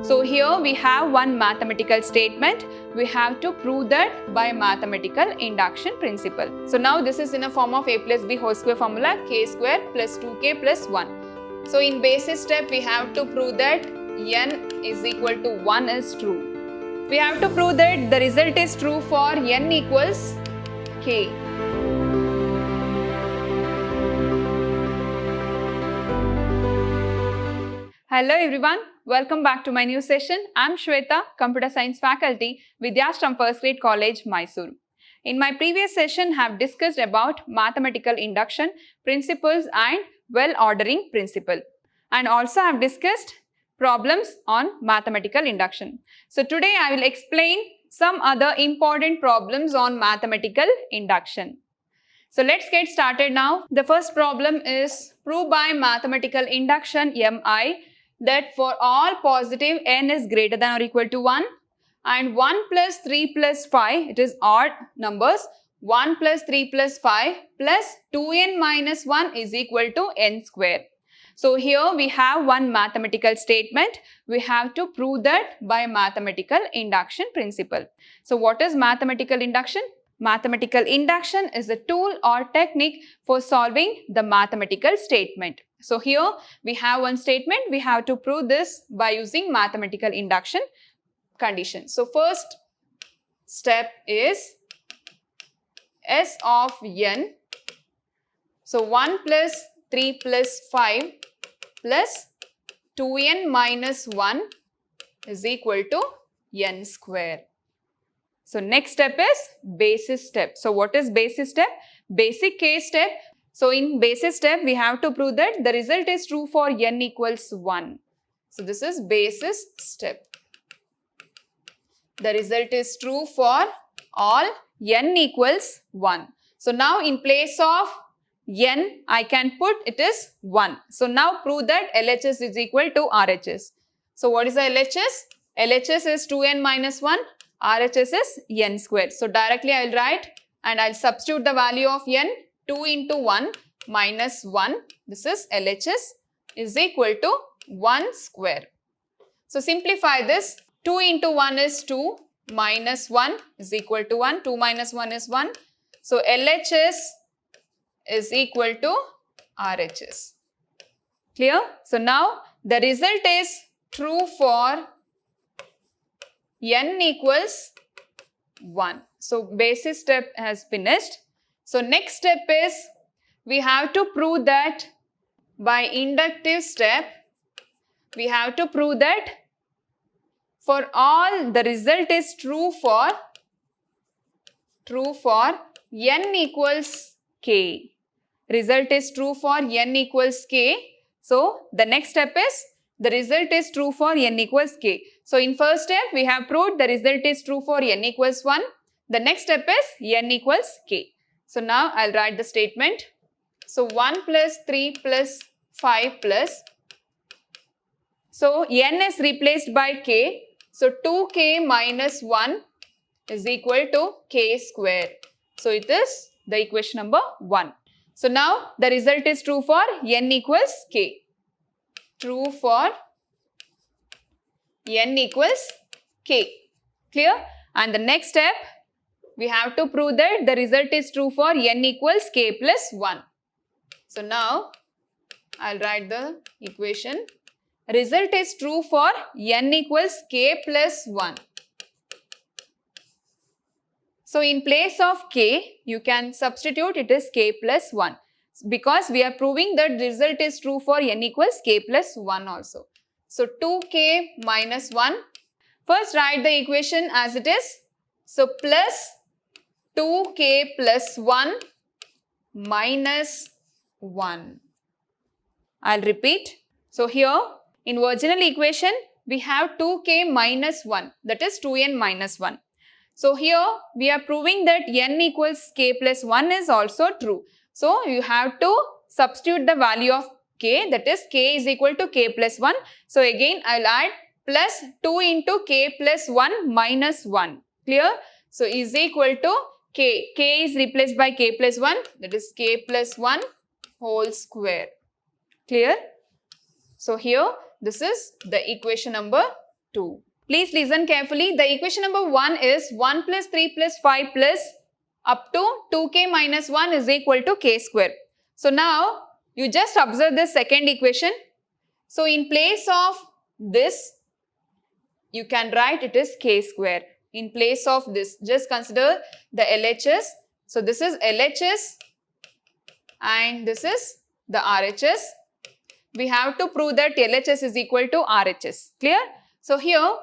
So here we have one mathematical statement. We have to prove that by mathematical induction principle. So now this is in a form of a plus b whole square formula, k square plus 2k plus 1. So in basis step we have to prove that n is equal to 1 is true. We have to prove that the result is true for n equals k. Hello everyone, welcome back to my new session. I am Shweta, Computer Science Faculty, Vidyashram First Grade College, Mysore. In my previous session, I have discussed about mathematical induction, principles and well-ordering principle. And also I have discussed problems on mathematical induction. So today I will explain some other important problems on mathematical induction. So let's get started now. The first problem is prove by mathematical induction MI that for all positive n is greater than or equal to 1 and 1 plus 3 plus 5, it is odd numbers, 1 plus 3 plus 5 plus 2n minus 1 is equal to n square. So here we have one mathematical statement. We have to prove that by mathematical induction principle. So what is mathematical induction? Mathematical induction is a tool or technique for solving the mathematical statement. So here we have one statement. We have to prove this by using mathematical induction condition. So first step is S of n. So 1 plus 3 plus 5 plus 2n minus 1 is equal to n square. So next step is basis step. So what is basis step? Basic case step. So in basis step, we have to prove that the result is true for n equals 1. So this is basis step. The result is true for all n equals 1. So now in place of n, I can put it is 1. So now prove that LHS is equal to RHS. So what is the LHS? LHS is 2n minus 1. RHS is n square. So directly I will write and I will substitute the value of n. 2 into 1 minus 1. This is LHS is equal to 1 square. So simplify this. 2 into 1 is 2 minus 1 is equal to 1. 2 minus 1 is 1. So LHS is equal to RHS. Clear? So now the result is true for n equals 1. So basis step has finished. So next step is we have to prove that by inductive step, we have to prove that for all the result is true for n equals k. Result is true for n equals k. So the next step is the result is true for n equals k. So in first step, we have proved the result is true for n equals 1. The next step is n equals k. So now I'll write the statement. So 1 plus 3 plus 5 plus. So n is replaced by k. So 2k minus 1 is equal to k square. So it is the equation number 1. So now the result is true for n equals k. True for n equals k. Clear? And the next step, we have to prove that the result is true for n equals k plus 1. So now, I'll write the equation. Result is true for n equals k plus 1. So in place of k, you can substitute it is k plus 1. Because we are proving that the result is true for n equals k plus 1 also. So 2k minus 1. First write the equation as it is. So plus 2k plus 1 minus 1. I'll repeat. So here in original equation we have 2k minus 1, that is 2n minus 1. So here we are proving that n equals k plus 1 is also true. So you have to substitute the value of k, that is k is equal to k plus 1. So again I will add plus 2 into k plus 1 minus 1. Clear? So is equal to k. K is replaced by k plus 1, that is k plus 1 whole square. Clear? So here this is the equation number 2. Please listen carefully. The equation number 1 is 1 plus 3 plus 5 plus up to 2k minus 1 is equal to k square. So now you just observe this second equation. So in place of this, you can write it is k square. In place of this, just consider the LHS. So this is LHS and this is the RHS. We have to prove that LHS is equal to RHS. Clear? So here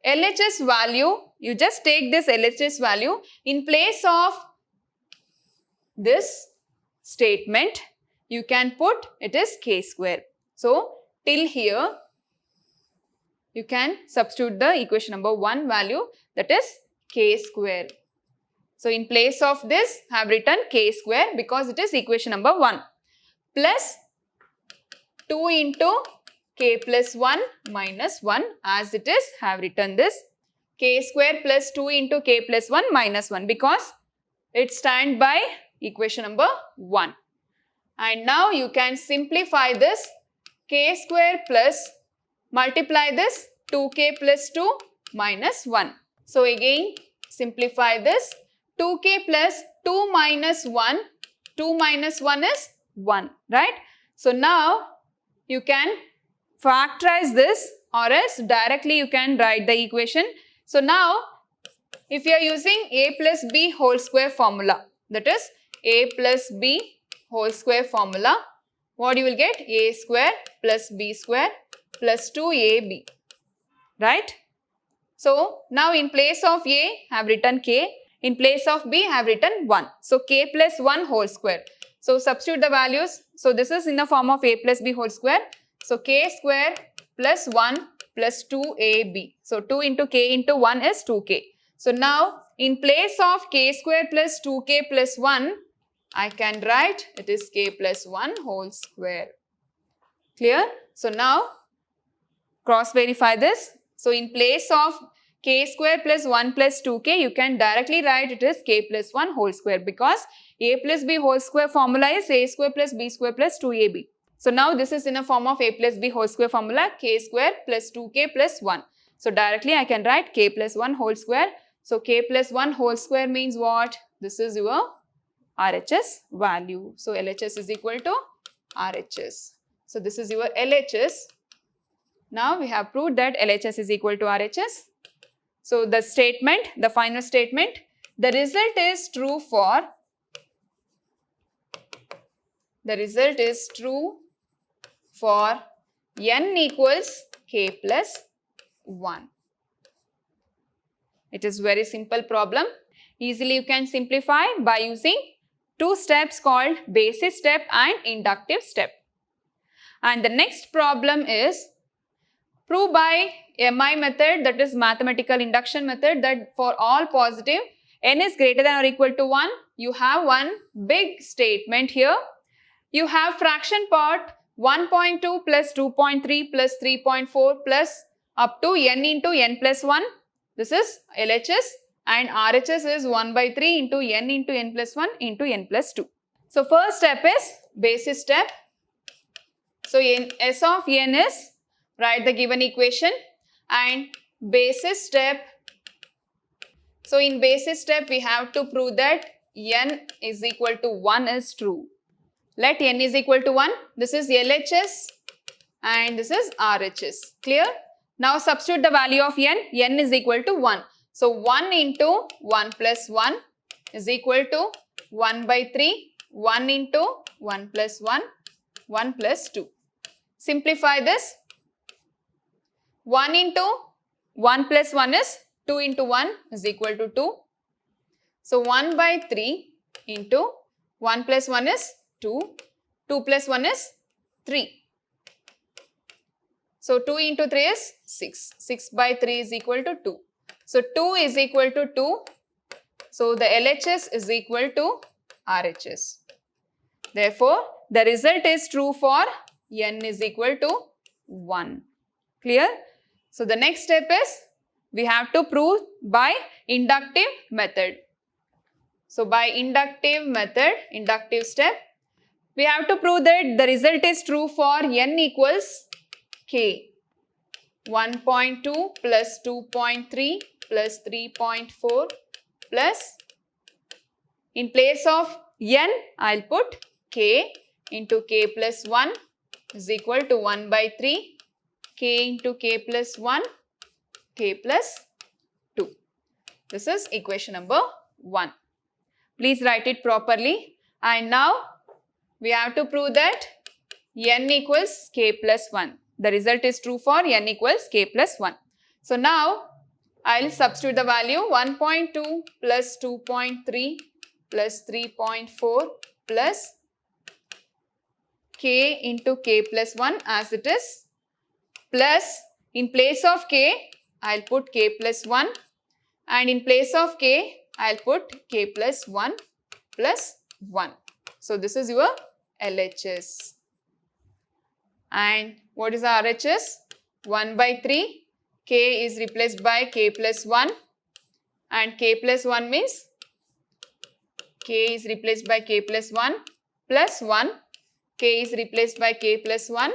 LHS value, you just take this LHS value in place of this statement, you can put it is k square. So till here, you can substitute the equation number 1 value, that is k square. So in place of this, I have written k square because it is equation number 1 plus 2 into k plus 1 minus 1, as it is, I have written this k square plus 2 into k plus 1 minus 1 because it stands by equation number 1. And now you can simplify this k square plus multiply this 2k plus 2 minus 1. So again simplify this 2k plus 2 minus 1, 2 minus 1 is 1, right? So now you can factorize this or else directly you can write the equation. So now if you are using a plus b whole square formula, that is a plus b whole square formula, what you will get? A square plus b square plus 2ab, right? So now in place of a, I have written k. In place of b, I have written 1. So k plus 1 whole square. So substitute the values. So this is in the form of a plus b whole square. So k square plus 1 plus 2ab. So 2 into k into 1 is 2k. So now in place of k square plus 2k plus 1, I can write it is k plus 1 whole square. Clear? So now cross verify this. So in place of k square plus 1 plus 2k, you can directly write it is k plus 1 whole square because a plus b whole square formula is a square plus b square plus 2ab. So now this is in the form of a plus b whole square formula, k square plus 2k plus 1. So directly I can write k plus 1 whole square. So k plus 1 whole square means what? This is your RHS value. So LHS is equal to RHS. So this is your LHS. Now we have proved that LHS is equal to RHS. So the statement, the final statement, the result is true for n equals k plus 1. It is very simple problem. Easily you can simplify by using two steps called basis step and inductive step. And the next problem is prove by MI method, that is mathematical induction method, that for all positive n is greater than or equal to 1, you have one big statement here. You have fraction part 1.2 plus 2.3 plus 3.4 plus up to n into n plus 1. This is LHS and RHS is 1 by 3 into n plus 1 into n plus 2. So first step is basis step. So S of n is, write the given equation, and basis step. So in basis step we have to prove that n is equal to 1 is true. Let n is equal to 1. This is LHS and this is RHS. Clear? Now substitute the value of n. N is equal to 1. So 1 into 1 plus 1 is equal to 1 by 3. 1 into 1 plus 1, 1 plus 2. Simplify this. 1 into 1 plus 1 is 2 into 1 is equal to 2. So 1 by 3 into 1 plus 1 is 2. 2 plus 1 is 3. So 2 into 3 is 6. 6 by 3 is equal to 2. So 2 is equal to 2. So the LHS is equal to RHS. Therefore, the result is true for n is equal to 1. Clear? So the next step is we have to prove by inductive method. So by inductive method, inductive step, we have to prove that the result is true for n equals k. 1.2 plus 2.3 plus 3.4 plus, in place of n, I'll put k into k plus 1 is equal to 1 by 3 k into k plus 1 k plus 2. This is equation number 1. Please write it properly. And now we have to prove that n equals k plus 1. The result is true for n equals k plus 1. So now I'll substitute the value 1.2 plus 2.3 plus 3.4 plus k into k plus 1 as it is, plus in place of k I'll put k plus 1 and in place of k I'll put k plus 1 plus 1. So this is your LHS. And what is the RHS? 1 by 3, k is replaced by k plus 1 and k plus 1 means k is replaced by k plus 1 plus 1, k is replaced by k plus 1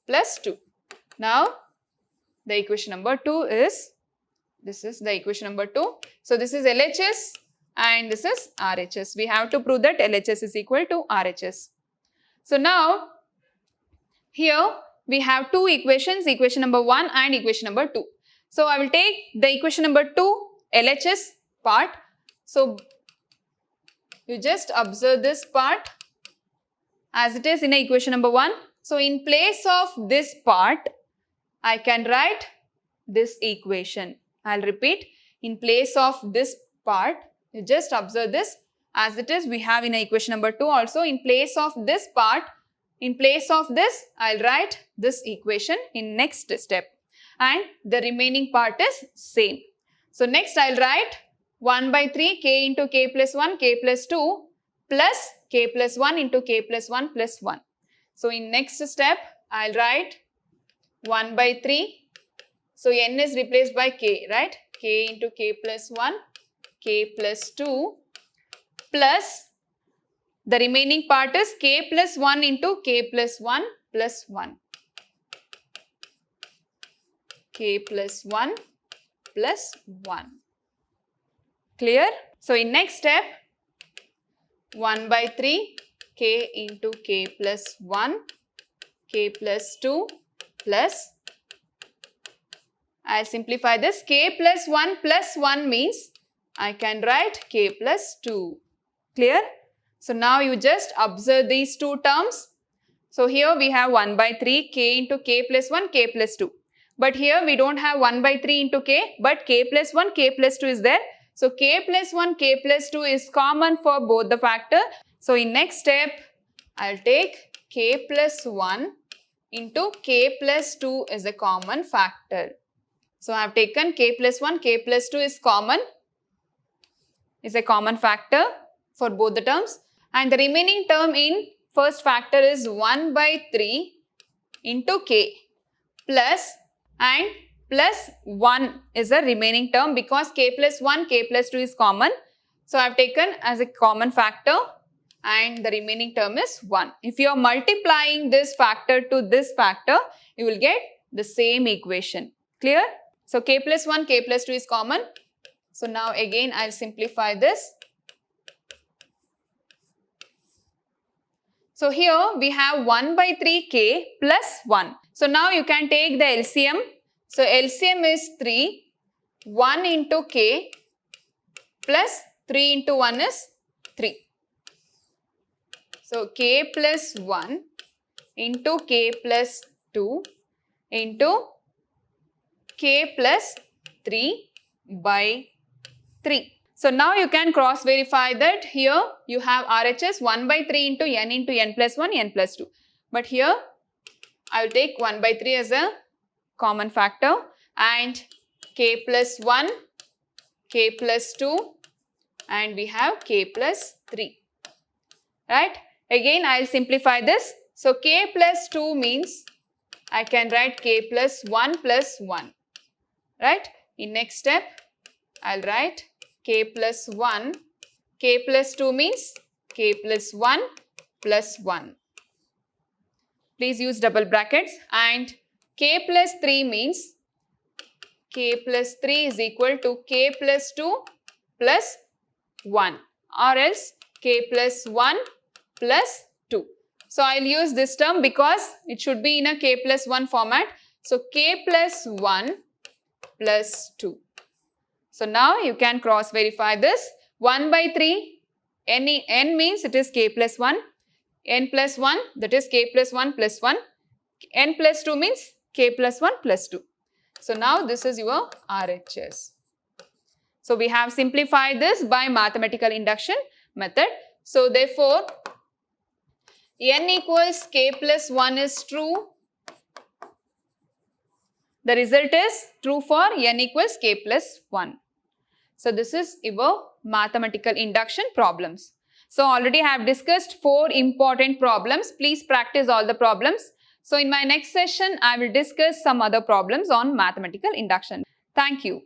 plus 2. Now the equation number 2 is, this is the equation number 2. So this is LHS and this is RHS. We have to prove that LHS is equal to RHS. So now here we have two equations, equation number 1 and equation number 2. So I will take the equation number 2 LHS part. So you just observe this part as it is in equation number 1. So in place of this part, I can write this equation. I'll repeat, in place of this part, you just observe this as it is. We have in equation number 2 also, in place of this part, in place of this, I'll write this equation in next step. And the remaining part is same. So next I'll write 1 by 3 k into k plus 1 k plus 2 plus k plus 1 into k plus 1 plus 1. So in next step, I'll write 1 by 3. So n is replaced by k, right? K into k plus 1, k plus 2 plus the remaining part is k plus 1 into k plus 1 plus 1. K plus 1 plus 1. Clear? So in next step, 1 by 3 k into k plus 1, k plus 2 plus, I'll simplify this, k plus 1 plus 1 means I can write k plus 2. Clear? So now you just observe these two terms. So here we have 1 by 3 k into k plus 1 k plus 2. But here we don't have 1 by 3 into k, but k plus 1 k plus 2 is there. So k plus 1 k plus 2 is common for both the factor. So in next step, I'll take k plus 1 into k plus 2 is a common factor. So I have taken k plus 1 k plus 2 is common, is a common factor for both the terms. And the remaining term in first factor is 1 by 3 into k plus and plus 1 is a remaining term because k plus 1 k plus 2 is common. So I have taken as a common factor and the remaining term is 1. If you are multiplying this factor to this factor, you will get the same equation. Clear? So k plus 1 k plus 2 is common. So now again I'll simplify this. So here we have 1 by 3k plus 1. So now you can take the LCM. So LCM is 3, 1 into k plus 3 into 1 is 3. So k plus 1 into k plus 2 into k plus 3 by 3. So now you can cross verify that here you have RHS 1 by 3 into n plus 1 n plus 2. But here I will take 1 by 3 as a common factor and k plus 1, k plus 2 and we have k plus 3. Right? Again I will simplify this. So k plus 2 means I can write k plus 1 plus 1. Right? In next step I will write k plus 1, k plus 2 means k plus 1 plus 1. Please use double brackets and k plus 3 means k plus 3 is equal to k plus 2 plus 1, or else k plus 1 plus 2. So I'll use this term because it should be in a k plus 1 format. So k plus 1 plus 2. So now you can cross verify this. 1 by 3, n means it is k plus 1, n plus 1, that is k plus 1 plus 1, n plus 2 means k plus 1 plus 2. So now this is your RHS. So we have simplified this by mathematical induction method. So therefore, n equals k plus 1 is true. The result is true for n equals k plus 1. So this is your mathematical induction problems. So already I have discussed 4 important problems. Please practice all the problems. So in my next session, I will discuss some other problems on mathematical induction. Thank you.